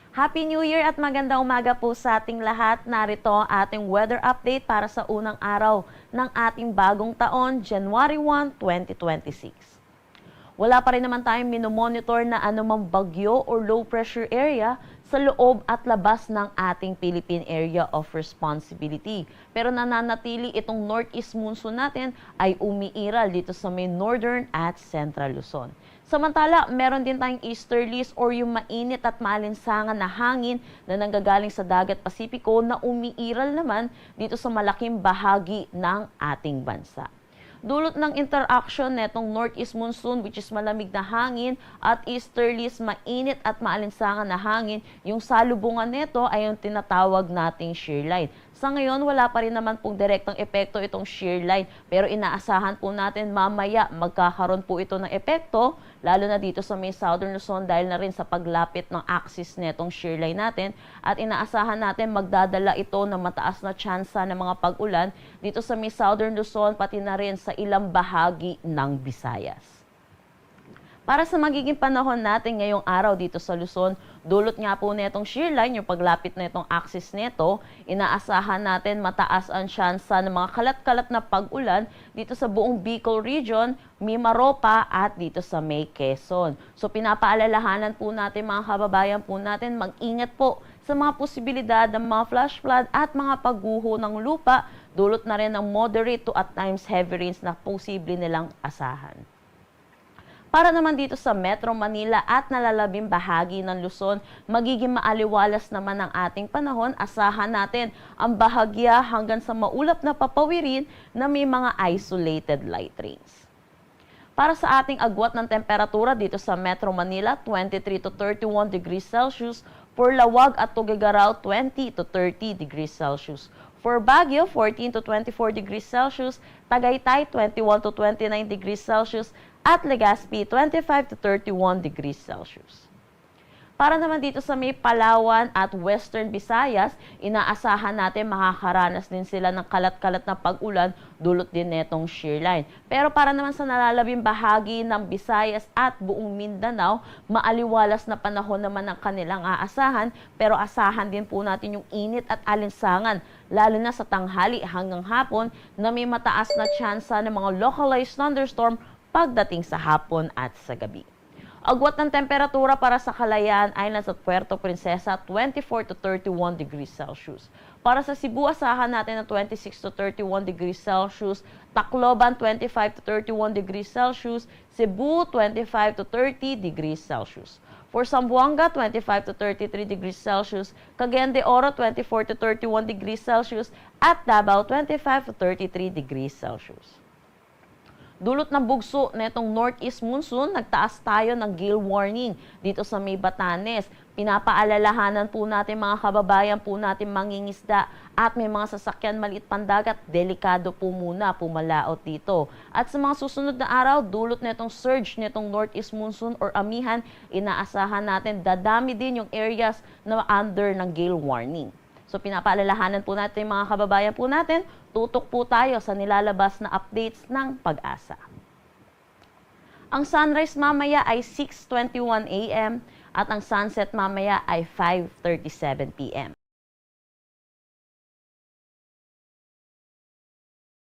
Happy New Year at magandang umaga po sa ating lahat. Narito ang ating weather update para sa unang araw ng ating bagong taon, January 1, 2026. Wala pa rin naman tayong minomonitor na anumang bagyo or low pressure area sa loob at labas ng ating Philippine Area of Responsibility. Pero nananatili itong northeast monsoon natin ay umiiral dito sa may northern at central Luzon. Samantala, meron din tayong easterlies or yung mainit at maalinsangan na hangin na nanggagaling sa dagat Pasipiko na umiiral naman dito sa malaking bahagi ng ating bansa. Dulot ng interaction netong northeast monsoon which is malamig na hangin at easterlies mainit at maalinsangan na hangin, yung salubungan nito ay yung tinatawag nating shear line. Sa ngayon, wala pa rin naman pong direktang epekto itong shear line, pero inaasahan po natin mamaya magkakaroon po ito ng epekto, lalo na dito sa may southern Luzon dahil na rin sa paglapit ng axis netong shear line natin, at inaasahan natin magdadala ito ng mataas na tsansa ng mga pag-ulan dito sa may southern Luzon pati na rin sa ilang bahagi ng Visayas. Para sa magiging panahon natin ngayong araw dito sa Luzon, dulot nga po netong shear line, yung paglapit netong axis neto, inaasahan natin mataas ang tsansa ng mga kalat-kalat na pag-ulan dito sa buong Bicol Region, Mimaropa at dito sa may Quezon. So pinapaalalahanan po natin mga kababayan po natin, mag-ingat po sa mga posibilidad ng mga flash flood at mga pagguho ng lupa, dulot na rin ng moderate to at times heavy rains na posible nilang asahan. Para naman dito sa Metro Manila at nalalabing bahagi ng Luzon, magiging maaliwalas naman ang ating panahon. Asahan natin ang bahagya hanggang sa maulap na papawirin na may mga isolated light rains. Para sa ating agwat ng temperatura dito sa Metro Manila, 23 to 31 degrees Celsius. For Lawag at Tuguegarao, 20 to 30 degrees Celsius. For Baguio, 14 to 24 degrees Celsius. Tagaytay, 21 to 29 degrees Celsius. At Legazpi, 25 to 31 degrees Celsius. Para naman dito sa may Palawan at Western Visayas, inaasahan natin makakaranas din sila ng kalat-kalat na pag-ulan dulot din netong shear line. Pero para naman sa nalalabing bahagi ng Visayas at buong Mindanao, maaliwalas na panahon naman ang kanilang aasahan, pero asahan din po natin yung init at alinsangan, lalo na sa tanghali hanggang hapon na may mataas na tsansa ng mga localized thunderstorm pagdating sa hapon at sa gabi. Agwat ng temperatura para sa Kalayaan Islands at Puerto Princesa, 24 to 31 degrees Celsius. Para sa Cebu, asahan natin na 26 to 31 degrees Celsius. Tacloban, 25 to 31 degrees Celsius. Cebu, 25 to 30 degrees Celsius. For Zamboanga, 25 to 33 degrees Celsius. Cagayan de Oro, 24 to 31 degrees Celsius. At Davao, 25 to 33 degrees Celsius. Dulot ng bugso netong northeast monsoon, nagtaas tayo ng gale warning dito sa may Batanes. Pinapaalalahanan po natin mga kababayan po natin mangingisda at may mga sasakyan maliit pandagat, delikado po muna pumalaot dito. At sa mga susunod na araw, dulot netong surge netong northeast monsoon or amihan, inaasahan natin dadami din yung areas na under ng gale warning. So pinapaalalahanan po natin mga kababayan po natin, tutok po tayo sa nilalabas na updates ng Pag-asa. Ang sunrise mamaya ay 6:21 AM at ang sunset mamaya ay 5:37 PM.